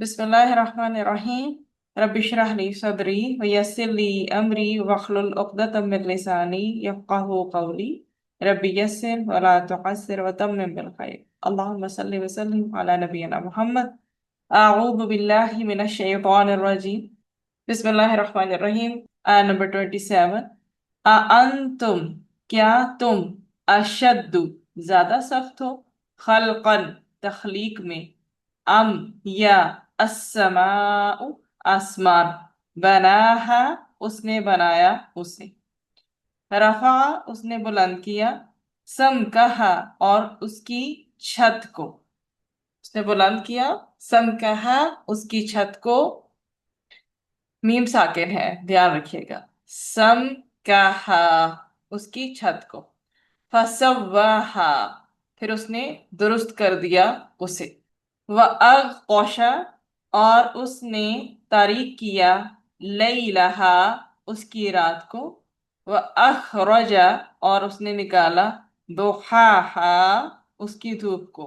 बिस्मिल्लाहिर्रहमानिर्रहीम। रब्बि इश्रह ली सदरी व यस्सिर ली अमरी वहलुल उक़दतम मिन लिसानी यफ़क़हू क़ौली। रब्बि यस्सिर व ला तुअस्सिर व तम्मिम बिल खैर। अल्लाहुम्मा सल्लि व सल्लिम अला नबिय्यिना मुहम्मद। अऊज़ु बिल्लाहि मिनश शैतानिर रजीम। बिस्मिल्लाहिर्रहमानिर्रहीम। आयत नंबर 27। अ अंतुम, क्या तुम, अशद्दु, ज्यादा सख्त हो, खल्कन, तख्लीक में, अम, या, अस्समाउ, आसमान, बनाहा, उसने बनाया उसे, रफा, उसने बुलंद किया, सम कहा, और उसकी छत को, उसने बुलंद किया, सम कहा, उसकी छत को, मीम साकिन है, ध्यान रखिएगा, सम कहा, उसकी छत को, फसव्वाहा, फिर उसने दुरुस्त कर दिया उसे, व अग़क़शा, और उसने तारीक किया, लैलहा, उसकी रात को, व अखरजा, और उसने निकाला, दुहाहा, उसकी धूप को,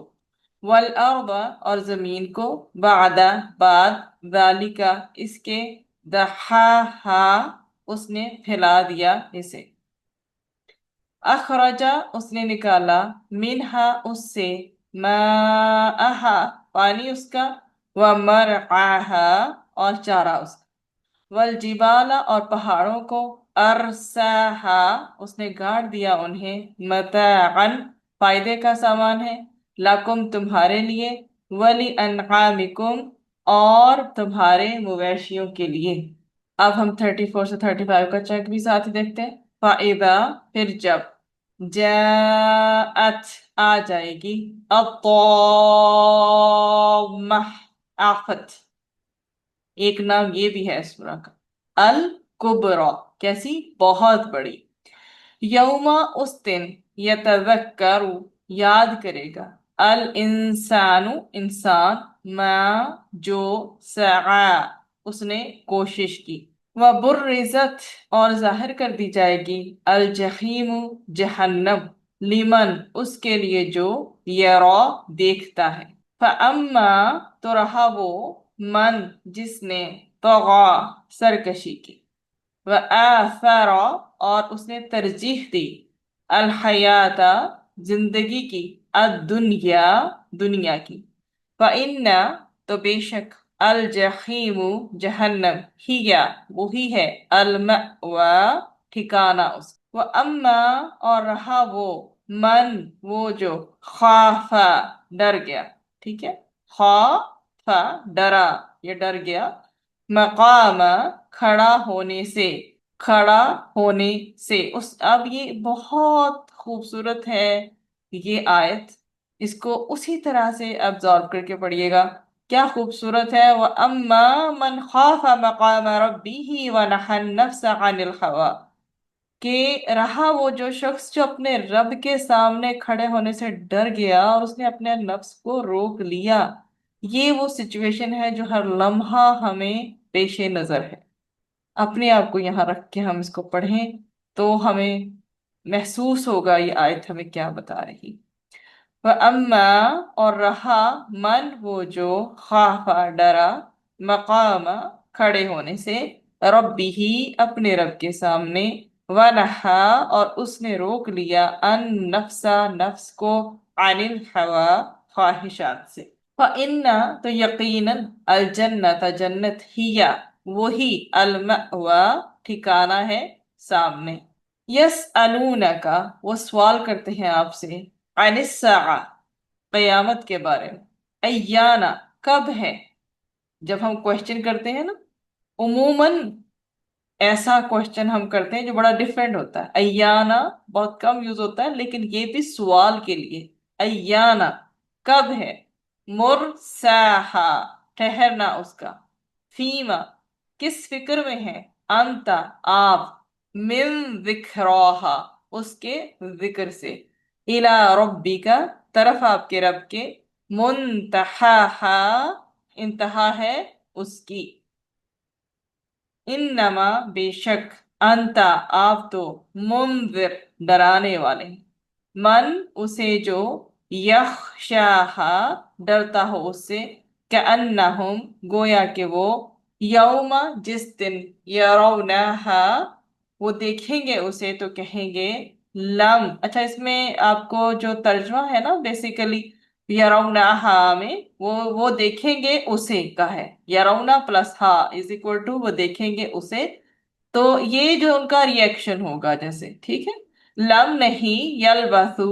वल अर्द, और जमीन को, बादा, बाद, जालिका, इसके, दहाहा, उसने फैला दिया इसे, अखरजा, उसने निकाला, मिनहा, उससे, माआहा, पानी उसका, व मरआहा, और चारा उसका, वल जिबाला, और पहाड़ों को, अरसाहा, उसने गाड़ दिया उन्हें, मताअन, फायदे का सामान है, लकुम, तुम्हारे लिए, वली अनआमिकुम, और तुम्हारे मवेशियों के लिए। अब हम 34 से 35 का चेक भी साथ ही देखते हैं। फाइदा, फिर जब, जाअत, आ जाएगी, अत्ताम्मा, आफत, एक नाम ये भी है सूरा का, अल कुबरा, कैसी, बहुत बड़ी, यौमा, उस दिन, यतज़क्करु, याद करेगा, अल इंसानु, इंसान, मा, जो, सआ, उसने कोशिश की, व बुर्रिजत, और जाहिर कर दी जाएगी, अल जहीमु, जहन्नम, लिमन, उसके लिए जो, यरा, देखता है, फअम्मा, तो रहा वो, मन, जिसने, तगा, सरकशी की, व आथरा, और उसने तरजीह दी, अल हयाता, जिंदगी की, अद्दुनिया, दुनिया की, फ इन्ना, तो बेशक, अल जहीमु, जहन्नम, हिया, वही है, अल मअवा, ठिकाना उस, व अम्मा, और रहा वो, मन, वो जो, खाफा, डर गया, ठीक है, खाफा, डरा, ये डर गया, मकामा, खड़ा होने से, खड़ा होने से, उस, अब ये बहुत खूबसूरत है ये आयत, इसको उसी तरह से अब्जॉर्ब करके पढ़िएगा, क्या खूबसूरत है। वह अम्मा मन खाफा मकाम रब्बिही व नहन नफ्स अनिल हवा, कि रहा वो जो शख्स जो अपने रब के सामने खड़े होने से डर गया और उसने अपने नफ्स को रोक लिया, ये वो सिचुएशन है जो हर लम्हा हमें पेश नजर है। अपने आप को यहाँ रख के हम इसको पढ़ें तो हमें महसूस होगा ये आयत हमें क्या बता रही। व अम्मा, और रहा, मन, वो जो, खाफा, डरा, मकामा, खड़े होने से, रब्बी ही, अपने रब के सामने, व नहा, और उसने रोक लिया, अन नफ्सा, नफ्स को, अनिल हवा, ख्वाहिशात से, फ इन्ना, तो यकीनन, अल जन्नत, जन्नत, हिया, वही, अल मअवा, ठिकाना है, सामने, यस अलूना का, वो सवाल करते हैं आपसे, अनिस्सा, कयामत के बारे में, अय्याना, कब है, जब हम क्वेश्चन करते हैं ना, उमूमन ऐसा क्वेश्चन हम करते हैं जो बड़ा डिफरेंट होता है, अय्याना बहुत कम यूज होता है, लेकिन ये भी सवाल के लिए, अय्याना, कब है, मुरसाहा, ठहरना उसका, फीमा, किस फिक्र में है, अंता, आप, मिन जिक्राहा, उसके जिक्र से, इला रब्बिका, तरफ आपके रब के, मुंतहाहा, इंतहा है उसकी, इन्नमा, बेशक, अंता, आप तो, मुंजिर, डराने वाले हैं, मन, उसे जो, यख्शाहा, डरता हो उससे, कअन्नहुम, गोया कि वो, यौमा, जिस दिन, यरौनाहा, वो देखेंगे उसे तो कहेंगे, लम। अच्छा, इसमें आपको जो तर्जमा है ना बेसिकली, यरौनाहा में वो देखेंगे उसे का है। यरौना प्लस हा इज इक्वल टू वो देखेंगे उसे। तो ये जो उनका रिएक्शन होगा, जैसे ठीक है, लम नहीं, यलबसू,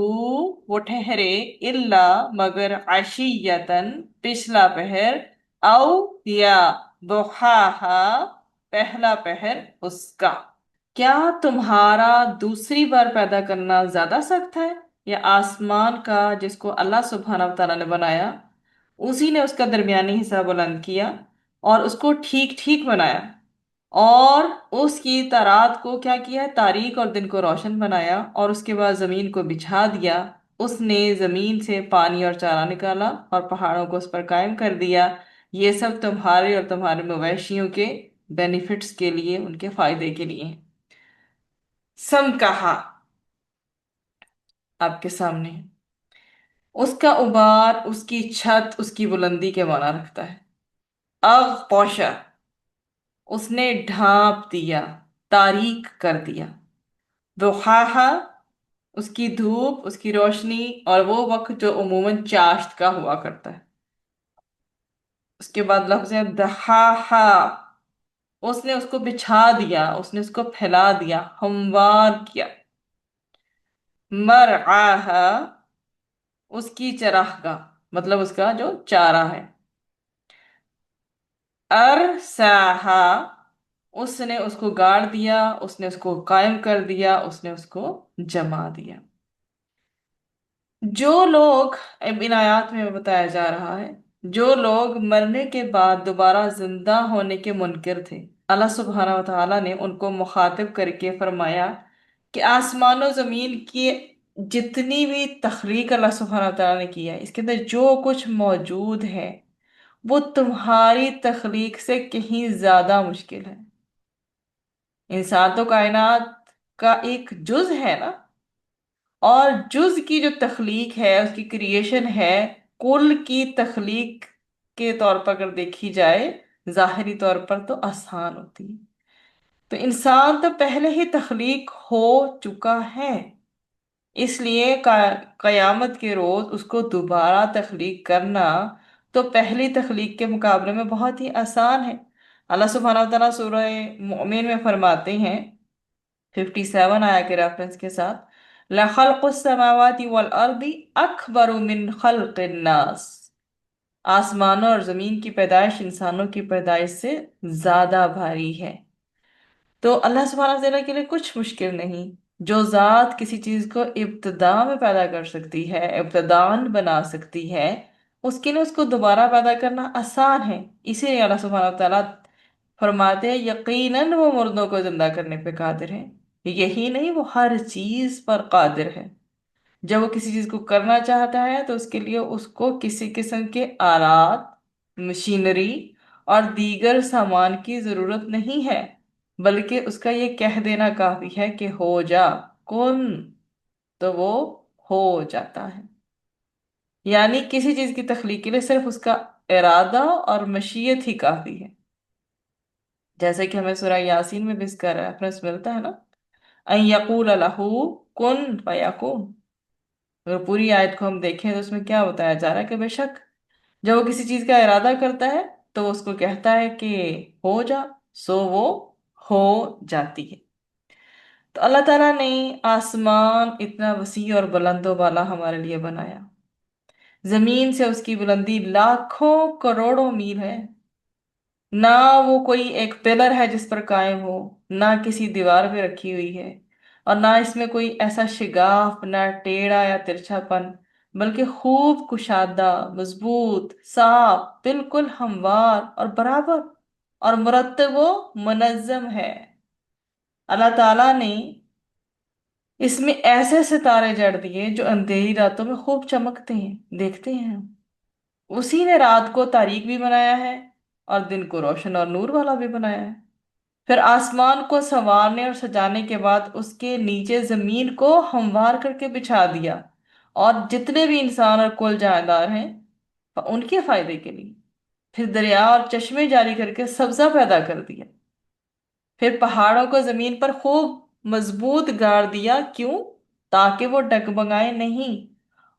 वो ठहरे, इल्ला, मगर, अशियतन, पिछला पहर, औ, या, दुहाहा, पहला पहर उसका। क्या तुम्हारा दूसरी बार पैदा करना ज्यादा सख्त है, या आसमान का जिसको अल्लाह सुब्हानहू व तआला ने बनाया, उसी ने उसका दरमियानी हिस्सा बुलंद किया और उसको ठीक ठीक बनाया, और उसकी तारात को क्या किया, तारीक और दिन को रोशन बनाया, और उसके बाद जमीन को बिछा दिया। उसने जमीन से पानी और चारा निकाला और पहाड़ों को उस पर कायम कर दिया। ये सब तुम्हारे और तुम्हारे मवेशियों के बेनिफिट्स के लिए, उनके फायदे के लिए है। सम कहा आपके सामने है। उसका उबार, उसकी छत, उसकी बुलंदी के माना रखता है। अग पौशा, उसने ढांप दिया, तारीक कर दिया। दुहाहा, उसकी धूप, उसकी रोशनी, और वो वक्त जो अमूमन चाश्त का हुआ करता है। उसके बाद लफ्ज है दहाहा, उसने उसको बिछा दिया, उसने उसको फैला दिया, हमवार किया। मरआहा, उसकी चरागाह, मतलब उसका जो चारा है। अरसाहा, उसने उसको गाड़ दिया, उसने उसको कायम कर दिया, उसने उसको जमा दिया। जो लोग, अब इन आयात में बताया जा रहा है, जो लोग मरने के बाद दोबारा जिंदा होने के मुनकिर थे, अल्लाह सुब्हानहू व तआला ने उनको मुखातिब करके फरमाया कि आसमान और जमीन की जितनी भी तखलीक अल्लाह सुब्हानहू व तआला ने की है, इसके अंदर जो कुछ मौजूद है वो तुम्हारी तखलीक से कहीं ज्यादा मुश्किल है। इंसान तो कायनात का एक जुज है ना, और जुज की जो तख्लीक है, उसकी क्रिएशन है, कुल की तख्लीक के तौर पर अगर देखी जाए, जाहिरी तौर पर तो आसान होती है। तो इंसान तो पहले ही तख्लीक हो चुका है, इसलिए कयामत के रोज उसको दोबारा तख्लीक करना तो पहली तख्लीक के मुकाबले में बहुत ही आसान है। अल्लाह सुब्हानहू व तआला सूरह मोमिन में फरमाते हैं, 57 आया के रेफरेंस के साथ, लखल्कुस समावाति वल अर्दी अकबरु मिन खल्किन नास, आसमानों और जमीन की पैदाइश इंसानों की पैदाइश से ज्यादा भारी है। तो अल्लाह सुब्हानहू तआला के लिए कुछ मुश्किल नहीं। जो जात किसी चीज को इब्तदा में पैदा कर सकती है, इब्तदान बना सकती है, उसके लिए उसको दोबारा पैदा करना आसान है। इसीलिए अल्लाह सुब्हानहू तआला फरमाते हैं, यकीनन वो मुर्दों को जिंदा करने पे कादिर है। यही नहीं, वो हर चीज पर कादिर है। जब वो किसी चीज को करना चाहता है तो उसके लिए उसको किसी किस्म के आलात, मशीनरी और दीगर सामान की जरूरत नहीं है, बल्कि उसका ये कह देना काफी है कि हो जा, कुन, तो वो हो जाता है। यानी किसी चीज की तख्लीक के लिए सिर्फ उसका इरादा और मशीयत ही काफी है। जैसे कि हमें सूरह यासीन में भी इसका रेफरेंस मिलता है ना, अन यकूल लहू कुन फयकुन। अगर पूरी आयत को हम देखें तो उसमें क्या बताया जा रहा है कि बेशक जब वो किसी चीज का इरादा करता है तो वो उसको कहता है कि हो जा, सो वो हो जाती है। तो अल्लाह ताला ने आसमान इतना वसी और बुलंदो बाला हमारे लिए बनाया। जमीन से उसकी बुलंदी लाखों करोड़ों मील है। ना वो कोई एक पिलर है जिस पर कायम हो, ना किसी दीवार पे रखी हुई है, और ना इसमें कोई ऐसा शिगाफ, ना टेढ़ा या तिरछापन, बल्कि खूब कुशादा, मजबूत, साफ, बिल्कुल हमवार और बराबर और मुरत्तब व मुनज्जम है। अल्लाह ताला ने इसमें ऐसे सितारे जड़ दिए जो अंधेरी रातों में खूब चमकते हैं, देखते हैं हम। उसी ने रात को तारीक भी बनाया है और दिन को रोशन और नूर वाला भी बनाया है। फिर आसमान को संवारने और सजाने के बाद उसके नीचे जमीन को हमवार करके बिछा दिया, और जितने भी इंसान और कुल जानदार हैं उनके फायदे के लिए। फिर दरिया और चश्मे जारी करके सब्जा पैदा कर दिया। फिर पहाड़ों को जमीन पर खूब मजबूत गाड़ दिया, क्यों? ताकि वो डगमगाए नहीं,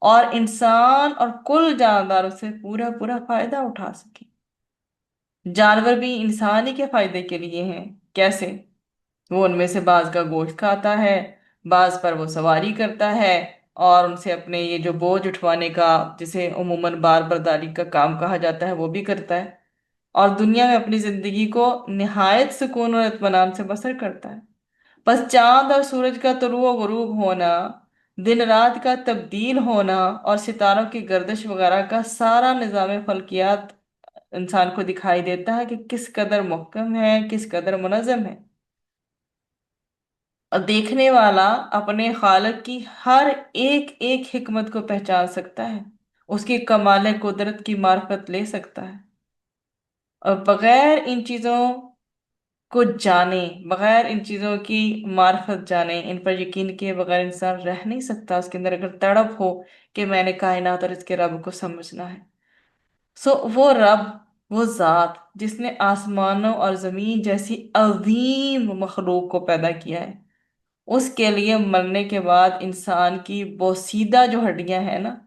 और इंसान और कुल जानदार उससे पूरा पूरा फायदा उठा सके। जानवर भी इंसान ही के फायदे के लिए हैं। कैसे? वो उनमें से बाज का गोश्त खाता है, बाज पर वो सवारी करता है, और उनसे अपने ये जो बोझ उठवाने का, जिसे उमूमन बार बर्दारी का काम कहा जाता है, वो भी करता है। और दुनिया में अपनी जिंदगी को निहायत सुकून और इत्मीनान से बसर करता है। बस चांद और सूरज का तुलू व गुरूब होना, दिन रात का तब्दील होना, और सितारों की गर्दिश वगैरह का सारा निज़ाम फल्कियात इंसान को दिखाई देता है कि किस कदर मुहकम है, किस कदर मुनज़्ज़म है। और देखने वाला अपने खालिक की हर एक एक हिकमत को पहचान सकता है, उसकी कमाल कुदरत की मार्फत ले सकता है। और बगैर इन चीजों को जाने, बगैर इन चीजों की मार्फत जाने, इन पर यकीन किए बगैर इंसान रह नहीं सकता। उसके अंदर अगर तड़प हो कि मैंने कायनात और इसके रब को समझना है, सो वो रब, वो जात जिसने आसमानों और जमीन जैसी अजीम मखलूक को पैदा किया है, उसके लिए मरने के बाद इंसान की बोसीदा जो हड्डियां हैं ना,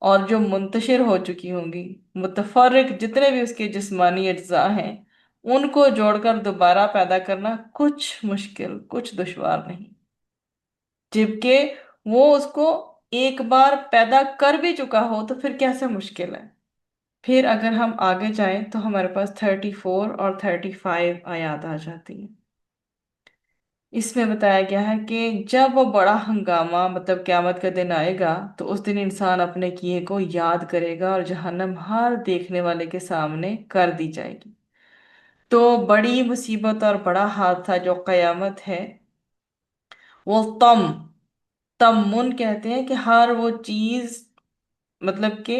और जो मुंतशिर हो चुकी होंगी, मुतफर्रिक जितने भी उसके जिस्मानी अज्जा हैं, उनको जोड़कर दोबारा पैदा करना कुछ मुश्किल, कुछ दुश्वार नहीं। जबकि वो उसको एक बार पैदा कर भी चुका हो तो फिर कैसे मुश्किल है। फिर अगर हम आगे जाएं तो हमारे पास 34 और 35 आयत आ जाती है। इसमें बताया गया है कि जब वो बड़ा हंगामा, मतलब क्यामत का दिन आएगा, तो उस दिन इंसान अपने किए को याद करेगा और जहन्नम हर देखने वाले के सामने कर दी जाएगी। तो बड़ी मुसीबत और बड़ा हादसा जो कयामत है, वो तमुन कहते हैं कि हर वो चीज, मतलब कि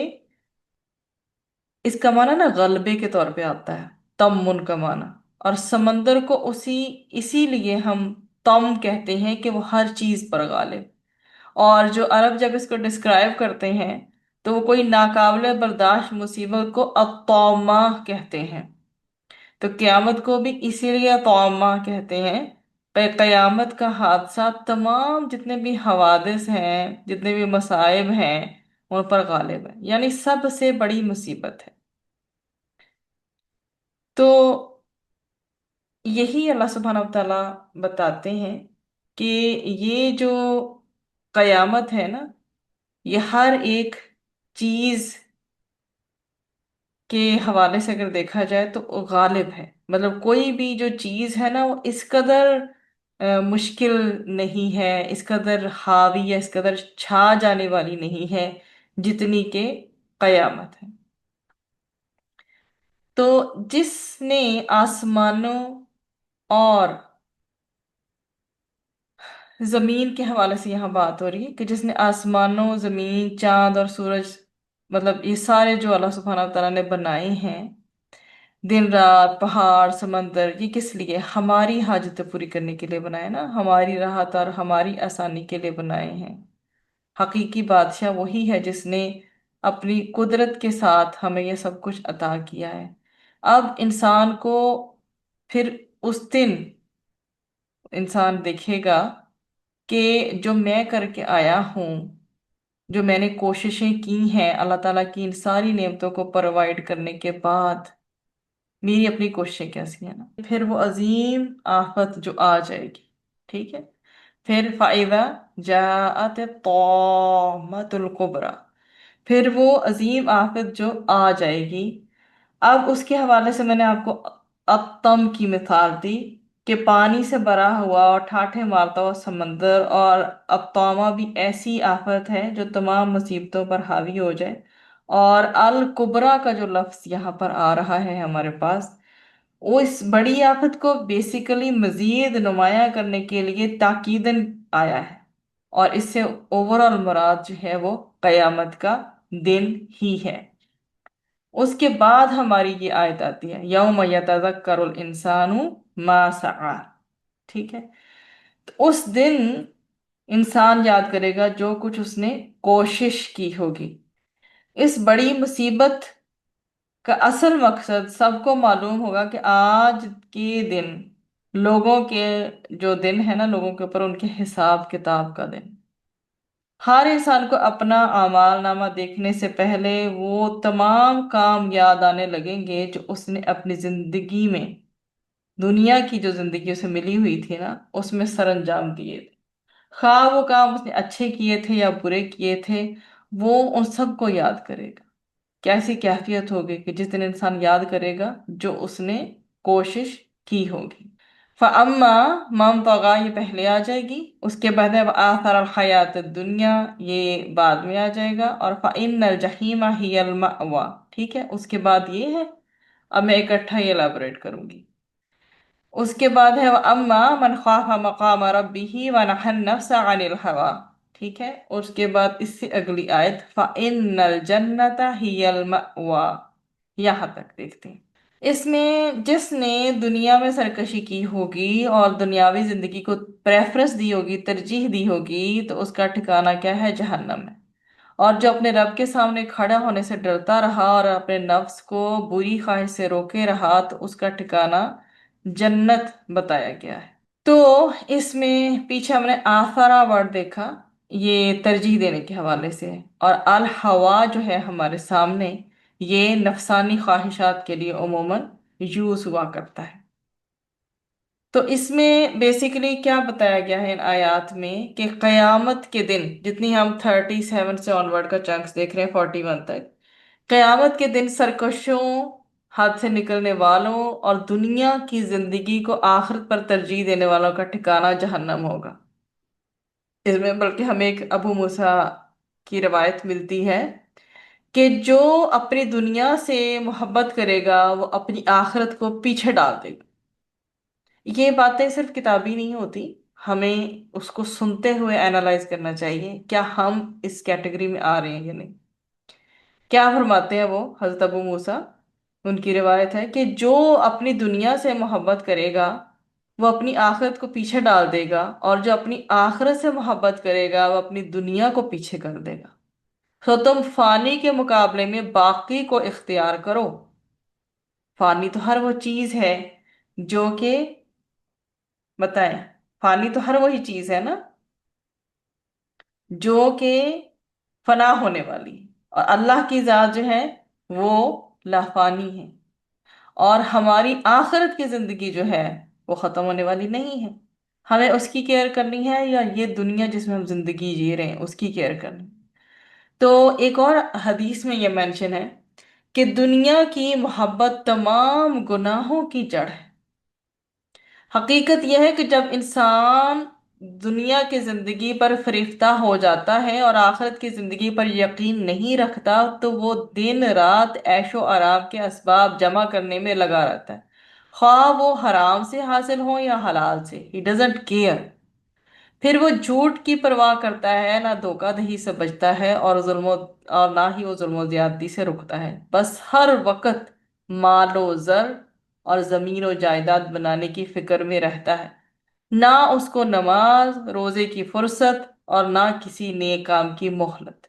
इसका माना ना गलबे के तौर पे आता है, तमुन का माना। और समंदर को उसी इसीलिए हम तम कहते हैं कि वो हर चीज पर गालिब। और जो अरब जब इसको डिस्क्राइब करते हैं तो वो कोई नाकाबिले बर्दाश्त मुसीबत को अतौमा कहते हैं। तो क़यामत को भी इसीलिए अतौमा कहते हैं। पर क़यामत का हादसा तमाम जितने भी हवादिस हैं, जितने भी मसाइब हैं, उन पर गालिब है, यानी सबसे बड़ी मुसीबत है। तो यही अल्लाह सुब्हानहू व तआला बताते हैं कि ये जो कयामत है ना, ये हर एक चीज के हवाले से अगर देखा जाए तो वो गालिब है। मतलब कोई भी जो चीज है ना, वो इस कदर मुश्किल नहीं है, इस कदर हावी या इस कदर छा जाने वाली नहीं है जितनी के कयामत है। तो जिसने आसमानों और जमीन के हवाले से यहाँ बात हो रही है कि जिसने आसमानों, जमीन, चांद और सूरज, मतलब ये सारे जो अल्लाह सुब्हानहू व तआला ने बनाए हैं, दिन रात, पहाड़, समंदर, ये किस लिए? हमारी हाजतें पूरी करने के लिए बनाए ना, हमारी राहत और हमारी आसानी के लिए बनाए हैं। हकीकी बादशाह वही है जिसने अपनी कुदरत के साथ हमें ये सब कुछ अता किया है। अब इंसान को फिर उस दिन इंसान देखेगा कि जो मैं करके आया हूँ, जो मैंने कोशिशें की हैं अल्लाह ताला की इन सारी नेमतों को प्रोवाइड करने के बाद, मेरी अपनी कोशिशें कैसी है ना, फिर वो अजीम आफत जो आ जाएगी। ठीक है। फिर फाइदा जाअत तौमतुल कुबरा, फिर वो अजीम आफत जो आ जाएगी। अब उसके हवाले से मैंने आपको अतम की मिसाल दी कि पानी से भरा हुआ और ठाठे मारता हुआ समंदर, और अतौमा भी ऐसी आफत है जो तमाम मुसीबतों पर हावी हो जाए। और अल कुबरा का जो लफ्ज यहाँ पर आ रहा है हमारे पास, वो इस बड़ी आफत को बेसिकली मजीद नुमाया करने के लिए ताकीदन आया है। और इससे ओवरऑल मुराद जो है वो कयामत का दिन ही है। उसके बाद हमारी ये आयत आती है, यौम यतज़क्करुल इंसानु मा सआ। ठीक है। तो उस दिन इंसान याद करेगा जो कुछ उसने कोशिश की होगी। इस बड़ी मुसीबत का असल मकसद सबको मालूम होगा कि आज के दिन लोगों के जो दिन है ना, लोगों के ऊपर उनके हिसाब किताब का दिन। हर इंसान को अपना आमाल नामा देखने से पहले वो तमाम काम याद आने लगेंगे जो उसने अपनी जिंदगी में, दुनिया की जो जिंदगी उसे मिली हुई थी ना, उसमें सरंजाम दिए थे। खा वो काम उसने अच्छे किए थे या बुरे किए थे, वो उन सबको याद करेगा। कैसी कैफियत होगी कि जिस दिन इंसान याद करेगा जो उसने कोशिश की होगी। फ़अम्मा मम तगा, ये पहले आ जाएगी। उसके बाद है आथर हयात दुनिया, ये बाद में आ जाएगा। और फ़इन्नल जहीमा हियल मअवा, ठीक है, उसके बाद ये है। अब मैं इकट्ठा ये एलाबोरेट करूंगी। उसके बाद है अम्मा मन खाफा मकाम रब्बिही व नहन नफ्सा अनिल हवा, ठीक है। उसके बाद इससे अगली आयत फ़इन्नल जन्नता हियल मअवा। यहाँ तक देखते हैं। इसमें जिसने दुनिया में सरकशी की होगी और दुनियावी जिंदगी को प्रेफरेंस दी होगी, तरजीह दी होगी, तो उसका ठिकाना क्या है? जहन्नम है। और जो अपने रब के सामने खड़ा होने से डरता रहा और अपने नफ्स को बुरी ख्वाहिश से रोके रहा, तो उसका ठिकाना जन्नत बताया गया है। तो इसमें पीछे हमने आसारा वर्ड देखा, ये तरजीह देने के हवाले से है। और अल हवा जो है हमारे सामने, ये नफसानी ख्वाहिशात के लिए उमूमन यूज हुआ करता है। तो इसमें बेसिकली क्या बताया गया है इन आयात में कि क़यामत के दिन, जितनी हम 37 से ऑनवर्ड का चंक्स देख रहे हैं 41 तक, क़यामत के दिन सरकशों, हाथ से निकलने वालों और दुनिया की जिंदगी को आखिरत पर तरजीह देने वालों का ठिकाना जहन्नम होगा। इसमें बल्कि हमें एक अबू मूसा की रवायत मिलती है कि जो अपनी दुनिया से मोहब्बत करेगा वो अपनी आखिरत को पीछे डाल देगा। ये बातें सिर्फ किताबी नहीं होती, हमें उसको सुनते हुए एनालाइज करना चाहिए, क्या हम इस कैटेगरी में आ रहे हैं या नहीं। क्या फरमाते हैं वो हजरत अबू मूसा? उनकी रिवायत है कि जो अपनी दुनिया से मोहब्बत करेगा वो अपनी आखिरत को पीछे डाल देगा, और जो अपनी आखिरत से मोहब्बत करेगा वो अपनी दुनिया को पीछे कर देगा। तो तुम फानी के मुकाबले में बाकी को इख्तियार करो। फानी तो हर वो चीज है जो कि, बताएं, फानी तो हर वही चीज है ना जो कि फना होने वाली है। और अल्लाह की जात जो है वो लाफानी है। और हमारी आखिरत की जिंदगी जो है वो खत्म होने वाली नहीं है। हमें उसकी केयर करनी है या ये दुनिया जिसमें हम जिंदगी जी रहे हैं उसकी केयर करनी। तो एक और हदीस में ये मेंशन है कि दुनिया की मोहब्बत तमाम गुनाहों की जड़ है। हकीकत यह है कि जब इंसान दुनिया की जिंदगी पर फरिफ्ता हो जाता है और आखिरत की जिंदगी पर यकीन नहीं रखता, तो वो दिन रात ऐशो आराम के असबाब जमा करने में लगा रहता है, ख्वाह वो हराम से हासिल हो या हलाल से, ही डजंट केयर। फिर वो झूठ की परवाह करता है, ना धोखाधड़ी से बचता है, और ना ही वो जुल्म ज्यादती से रुकता है। बस हर वक्त मालो जर और जमीन और जायदाद बनाने की फिक्र में रहता है। ना उसको नमाज रोजे की फुर्सत और ना किसी नेक काम की मोहलत।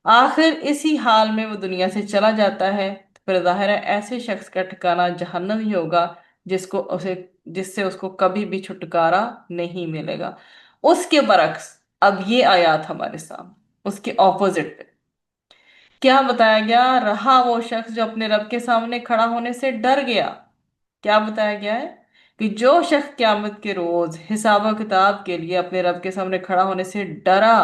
आखिर इसी हाल में वो दुनिया से चला जाता है। फिर जाहिर है ऐसे शख्स का ठिकाना जहन्नम ही होगा, जिससे उसको कभी भी छुटकारा नहीं मिलेगा। उसके बरक्स अब ये आयत हमारे सामने उसके ऑपोजिट पे क्या बताया गया? रहा वो शख्स जो अपने रब के सामने खड़ा होने से डर गया। क्या बताया गया है कि जो शख्स क्यामत के रोज हिसाब किताब के लिए अपने रब के सामने खड़ा होने से डरा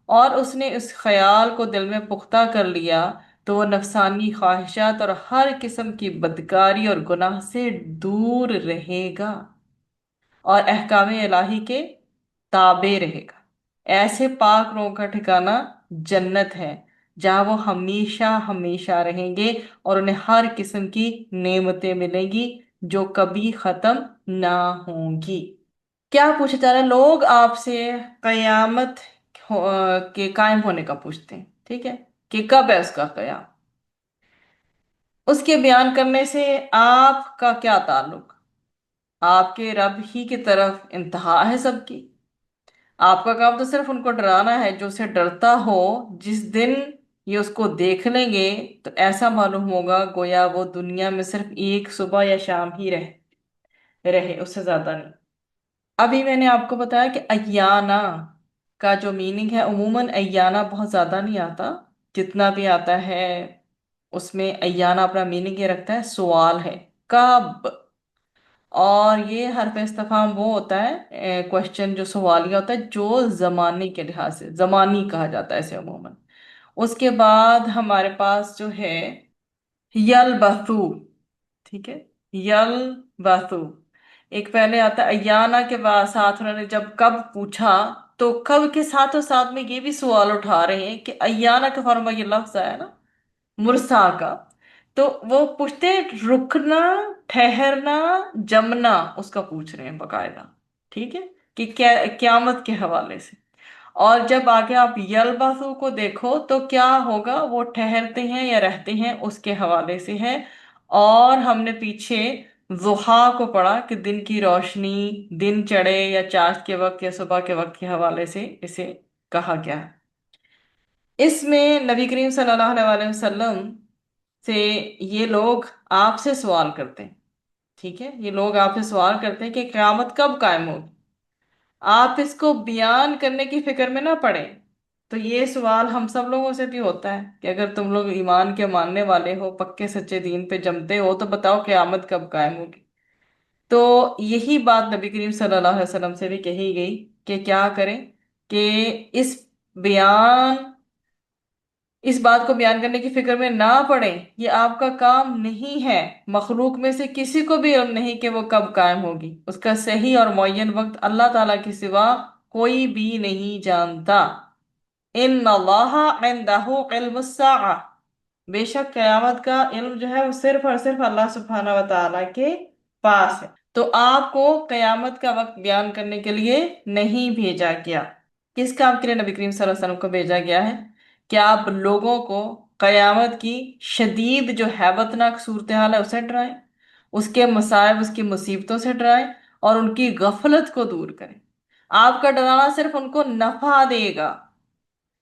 और उसने इस ख्याल को दिल में पुख्ता कर लिया, तो वो नफसानी ख्वाहिशात और हर किस्म की बदकारी और गुनाह से दूर रहेगा और अहकाम इलाही के ताबे रहेगा। ऐसे पाक लोगों का ठिकाना जन्नत है, जहां वो हमेशा हमेशा रहेंगे और उन्हें हर किस्म की नेमतें मिलेंगी जो कभी खत्म ना होंगी। क्या पूछा जा रहा है? लोग आपसे कयामत के कायम होने का पूछते हैं, ठीक है, कि कब है उसका कयाम। उसके बयान करने से आपका क्या ताल्लुक? आपके रब ही की तरफ इंतहा है सबकी। आपका काम तो सिर्फ उनको डराना है जो उसे डरता हो, जिस दिन ये उसको देख लेंगे तो ऐसा मालूम होगा गोया वो दुनिया में सिर्फ एक सुबह या शाम ही रहे, उससे ज्यादा नहीं। अभी मैंने आपको बताया कि अय्याना का जो मीनिंग है, उमूमन अय्याना बहुत ज्यादा नहीं आता, जितना भी आता है उसमें अय्याना अपना मीनिंग ये रखता है, सवाल है कब। और ये हरफ इस्तिफहाम वो होता है क्वेश्चन जो सवालिया होता है, जो जमाने के लिहाज से जमानी कहा जाता है इसे अमूमन। उसके बाद हमारे पास जो है यल बसु, ठीक है, यल बसु। एक पहले आता है अयाना के बाद साथ उन्होंने जब कब पूछा, तो कब के साथों साथ में ये भी सवाल उठा रहे हैं कि अयाना के फॉर्म में ये लफ्ज आया ना, मुरसा का। तो वो पूछते हैं रुकना, ठहरना, जमना, उसका पूछ रहे हैं बकायदा, ठीक है, कि क्या क्यामत के हवाले से। और जब आगे आप यलबसु को देखो तो क्या होगा, वो ठहरते हैं या रहते हैं उसके हवाले से है। और हमने पीछे जुहा को पढ़ा कि दिन की रोशनी, दिन चढ़े या चाँद के वक्त या सुबह के वक्त के हवाले से इसे कहा गया है। इसमें नबी करीम सल्लल्लाहु अलैहि वसल्लम से ये लोग आपसे सवाल करते हैं, ठीक है, ये लोग आपसे सवाल करते हैं कि क़यामत कब कायम होगी। आप इसको बयान करने की फिक्र में ना पड़े। तो ये सवाल हम सब लोगों से भी होता है कि अगर तुम लोग ईमान के मानने वाले हो, पक्के सच्चे दीन पे जमते हो, तो बताओ क़यामत कब कायम होगी। तो यही बात नबी करीम सल्लल्लाहु अलैहि वसल्लम से भी कही गई कि क्या करें, कि इस बयान इस बात को बयान करने की फिक्र में ना पड़े, ये आपका काम नहीं है। मखलूक में से किसी को भी इल्म नहीं कि वो कब कायम होगी, उसका सही और मुअय्यन वक्त अल्लाह ताला के सिवा कोई भी नहीं जानता। इन्नल्लाहा इंदहु इल्मुस्साअ, बेशक कयामत का इल्म जो है वो सिर्फ और सिर्फ अल्लाह सुब्हानहू व तआला के पास है। तो आपको कयामत का वक्त बयान करने के लिए नहीं भेजा गया। किस काम के लिए नबी करीम सल्लल्लाहु अलैहि वसल्लम को भेजा गया है? कि आप लोगों को कयामत की शदीद जो हैबतनाक सूरत हाल है उससे डराएं, उसके मसायब, उसकी मुसीबतों से डराएं, और उनकी गफलत को दूर करें। आपका डराना सिर्फ उनको नफा देगा,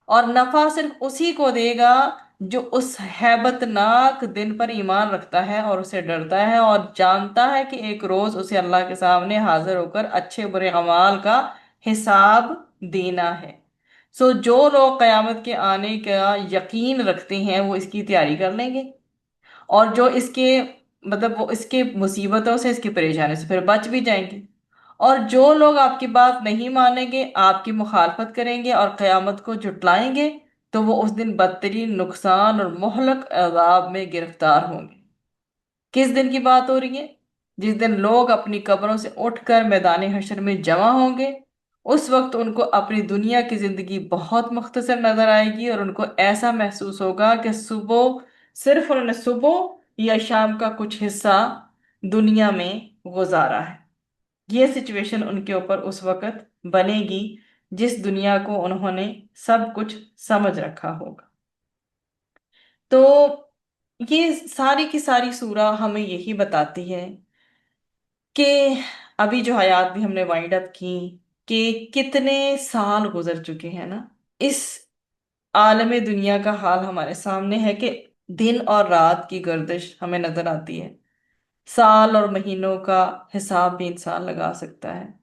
और नफा सिर्फ उसी को देगा जो उस हैबतनाक दिन पर ईमान रखता है और उसे डरता है और जानता है कि एक रोज उसे अल्लाह के सामने हाजिर होकर अच्छे बुरे अमाल का हिसाब देना है। सो जो लोग कयामत के आने का यकीन रखते हैं वो इसकी तैयारी कर लेंगे, और जो इसके मतलब वो इसके मुसीबतों से, इसकी परेशानी से फिर बच भी जाएंगे। और जो लोग आपकी बात नहीं मानेंगे, आपकी मुखालफत करेंगे और क़यामत को झुटलाएंगे, तो वो उस दिन बदतरीन नुकसान और मुहलक अजाब में गिरफ्तार होंगे। किस दिन की बात हो रही है? जिस दिन लोग अपनी कब्रों से उठकर मैदान हशर में जमा होंगे। उस वक्त उनको अपनी दुनिया की जिंदगी बहुत मुख्तसर नजर आएगी, और उनको ऐसा महसूस होगा कि सुबह सिर्फ उन्होंने सुबह या शाम का कुछ हिस्सा दुनिया में गुजारा है। ये सिचुएशन उनके ऊपर उस वक्त बनेगी जिस दुनिया को उन्होंने सब कुछ समझ रखा होगा। तो ये सारी की सारी सूरा हमें यही बताती है कि अभी जो हयात भी हमने वाइंड अप की, कि कितने साल गुजर चुके हैं ना। इस आलम दुनिया का हाल हमारे सामने है कि दिन और रात की गर्दिश हमें नजर आती है। साल और महीनों का हिसाब भी इंसान लगा सकता है।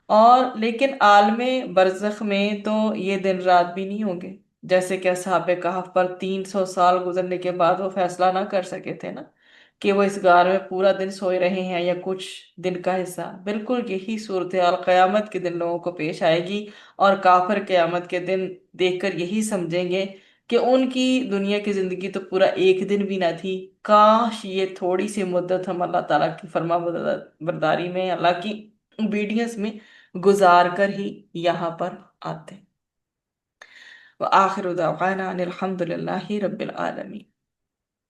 और लेकिन आलमे बरज़ख में तो ये दिन रात भी नहीं होंगे। जैसे कि असहाबे कहफ पर 300 साल गुजरने के बाद वो फैसला ना कर सके थे ना, कि वो इस गार में पूरा दिन सोए रहे हैं या कुछ दिन का हिस्सा। बिल्कुल यही सूरत हाल क़यामत के दिन लोगों को पेश आएगी, और काफिर क़यामत के दिन देखकर यही समझेंगे कि उनकी दुनिया की जिंदगी तो पूरा एक दिन भी ना थी। काश ये थोड़ी सी मुद्दत हम अल्लाह ताला की फर्मा बरदारी में, अल्लाह की ओबीडियंस में गुजार कर ही यहाँ पर आते। व आखिर दावाना अनिल हम्दुलिल्लाहि रब्बिल आलमीन।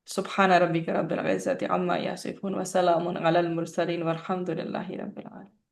सुब्हान रब्बिका रब्बिल इज्जति अम्मा यसिफून व सलामुन अलल मुरसलीन वल्हम्दुलिल्लाहि रब्बिल आलमीन।